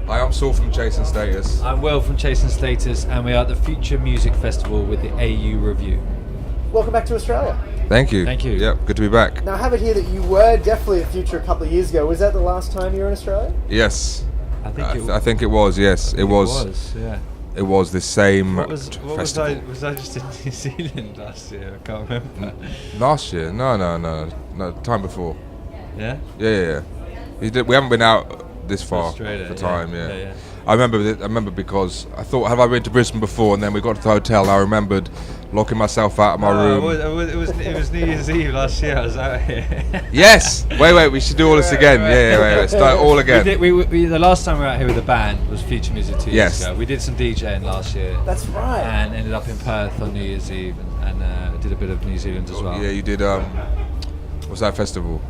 Hi, I'm Saul from Chasing Status. I'm Will from Chasing Status, and we are at the Future Music Festival with the AU Review. Welcome back to Australia. Thank you. Thank you. Yep, good to be back. Now, I have it here that you were definitely at Future a couple of years ago. Was that the last time you were in Australia? Yes. I think it was, yes. It was. Yeah. It was the same What festival. was I just in New Zealand last year? I can't remember. Last year? No, time before. Yeah? Yeah. We haven't been out this far Australia, for time, yeah. Yeah. I remember because I thought, have I been to Brisbane before? And then we got to the hotel and I remembered locking myself out of my room. It was New Year's Eve last year. I was out here. Yes! Wait, we should do all this again. Wait. Start all again. We the last time we were out here with the band was Future Music 2 years Yes. ago. We did some DJing last year. That's right. And ended up in Perth on New Year's Eve and did a bit of New Zealand as well. Yeah, you did, what's that festival?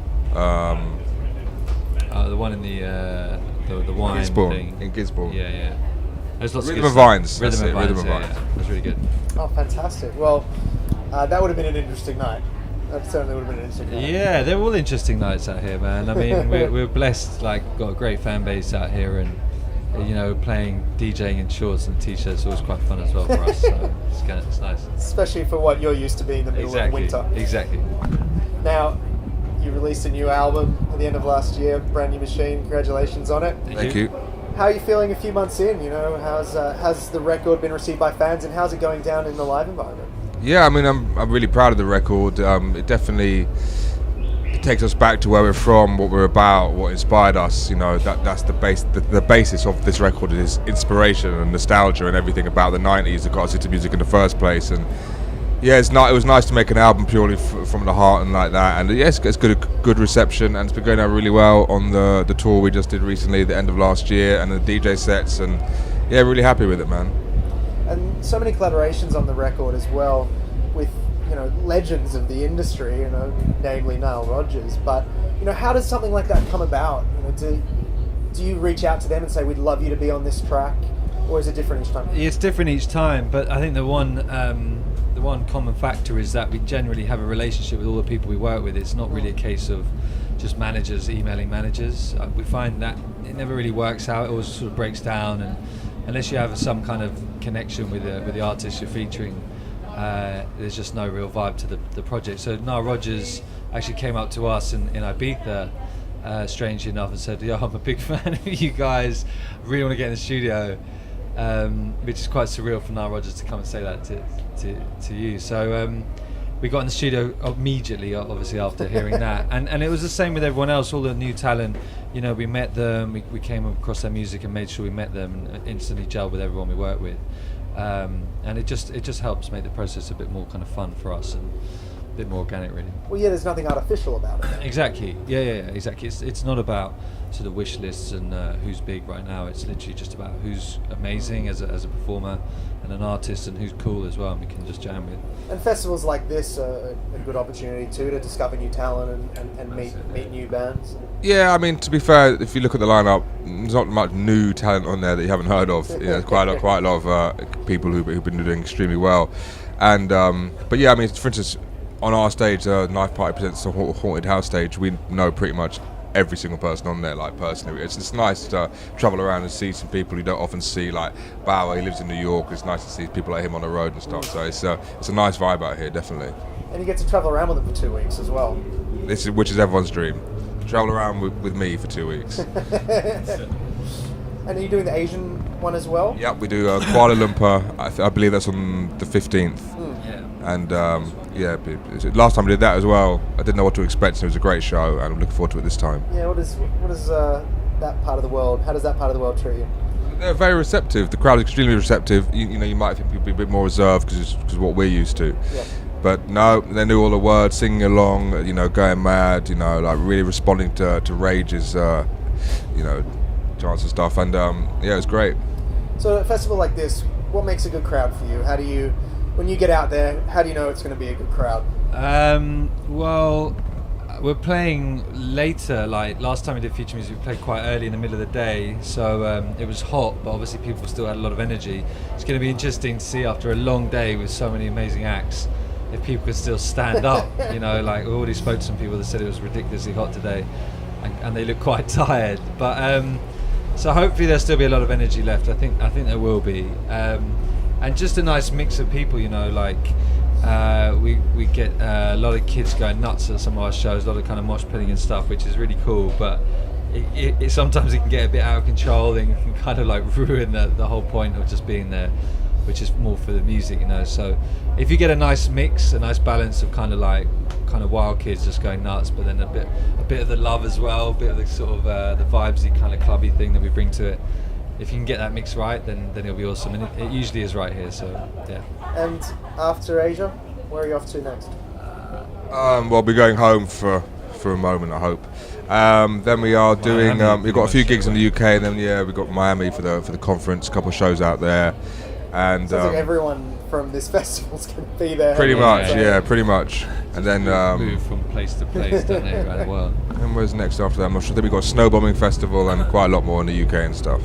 The one in the wine thing. In Gisborne. Yeah. There's lots Rhythm of of Vines. Rhythm of Vines. Rhythm of Vines. Yeah. That's really good. Oh, fantastic. Well, that would have been an interesting night. That certainly would have been an interesting night. Yeah, they're all interesting nights out here, man. I mean, we're blessed. Like, got a great fan base out here, and playing DJing in shorts and t-shirts is always quite fun as well for us. So it's nice. Especially for what you're used to being in the middle of winter. Exactly. Now, you released a new album at the end of last year, Brand New Machine. Congratulations on it. Thank you. How are you feeling a few months in? How's the record been received by fans, and how's it going down in the live environment? Yeah, I mean, I'm really proud of the record. It definitely takes us back to where we're from, what we're about, what inspired us. That's the base. The basis of this record is inspiration and nostalgia and everything about the '90s that got us into music in the first place. And yeah, it was nice to make an album purely from the heart and like that. And yes, it's good reception, and it's been going out really well on the tour we just did recently, the end of last year, and the DJ sets. And yeah, really happy with it, man. And so many collaborations on the record as well with legends of the industry, namely Nile Rodgers. But how does something like that come about? Do you reach out to them and say, we'd love you to be on this track, or is it different each time? It's different each time, but I think the one common factor is that we generally have a relationship with all the people we work with. It's not really a case of just managers emailing managers. We find that it never really works out. It always sort of breaks down, and unless you have some kind of connection with the artist you're featuring, there's just no real vibe to the project. So Nile Rodgers actually came up to us in Ibiza, strangely enough, and said, I'm a big fan of you guys, really want to get in the studio, which is quite surreal for Nile Rodgers to come and say that to you. So we got in the studio immediately, obviously, after hearing that. And it was the same with everyone else, all the new talent. We met them, we came across their music and made sure we met them and instantly gelled with everyone we worked with. And it just helps make the process a bit more kind of fun for us and a bit more organic, really. Well, yeah, there's nothing artificial about it. Exactly. Yeah, exactly. It's not about sort of wish lists and who's big right now. It's literally just about who's amazing as a performer and an artist, and who's cool as well, and we can just jam with. And festivals like this are a good opportunity too to discover new talent and meet new bands. Yeah, I mean, to be fair, if you look at the lineup, there's not much new talent on there that you haven't heard of. There's quite a lot of people who've been doing extremely well. And but yeah, I mean, for instance, on our stage, Knife Party presents the Haunted House stage. We know pretty much every single person on there, like, personally. It's nice to travel around and see some people you don't often see, like Bauer. He lives in New York. It's nice to see people like him on the road and stuff. So it's a nice vibe out here, definitely. And you get to travel around with them for 2 weeks as well. Which is everyone's dream. Travel around with me for 2 weeks. And are you doing the Asian one as well? Yep, we do Kuala Lumpur. I believe that's on the 15th. And last time we did that as well. I didn't know what to expect, so it was a great show, and I'm looking forward to it this time. Yeah, what is that part of the world? How does that part of the world treat you? They're very receptive. The crowd is extremely receptive. You might think people be a bit more reserved because of what we're used to. Yeah. But no, they knew all the words, singing along, going mad, like really responding to Rage's, chants and stuff. And it was great. So at a festival like this, what makes a good crowd for you? When you get out there, how do you know it's going to be a good crowd? Well, we're playing later. Like last time we did Future Music, we played quite early in the middle of the day, so it was hot, but obviously people still had a lot of energy. It's going to be interesting to see after a long day with so many amazing acts, if people could still stand up. Like we already spoke to some people that said it was ridiculously hot today, and they look quite tired. But So hopefully there'll still be a lot of energy left. I think there will be, and just a nice mix of people. Like we get a lot of kids going nuts at some of our shows, a lot of kind of mosh pitting and stuff, which is really cool. But it sometimes it can get a bit out of control, and it can kind of like ruin the whole point of just being there, which is more for the music, So if you get a nice mix, a nice balance of kind of wild kids just going nuts, but then a bit of the love as well, a bit of the sort of the vibesy kind of clubby thing that we bring to it. If you can get that mix right, then it'll be awesome, and it usually is right here. So yeah. And after Asia, where are you off to next? We'll be going home for a moment, I hope. Then we are doing. We've got a few gigs in the UK, and then we've got Miami for the conference. A couple of shows out there, and sounds like everyone from this festival's going to be there. Pretty much, pretty much. And then move from place to place, don't they, around the world. And where's next after that? I'm not sure. Then we've got Snowbombing Festival and quite a lot more in the UK and stuff.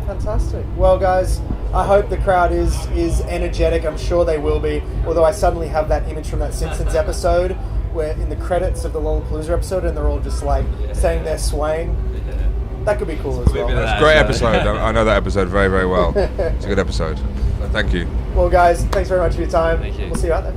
Fantastic. Well, guys, I hope the crowd is energetic. I'm sure they will be. Although I suddenly have that image from that Simpsons episode where in the credits of the Lollapalooza episode, and they're all just like saying they're swaying. That could be cool as well. It's a great episode. I know that episode very, very well. It's a good episode. Thank you. Well, guys, thanks very much for your time. Thank you. We'll see you out there.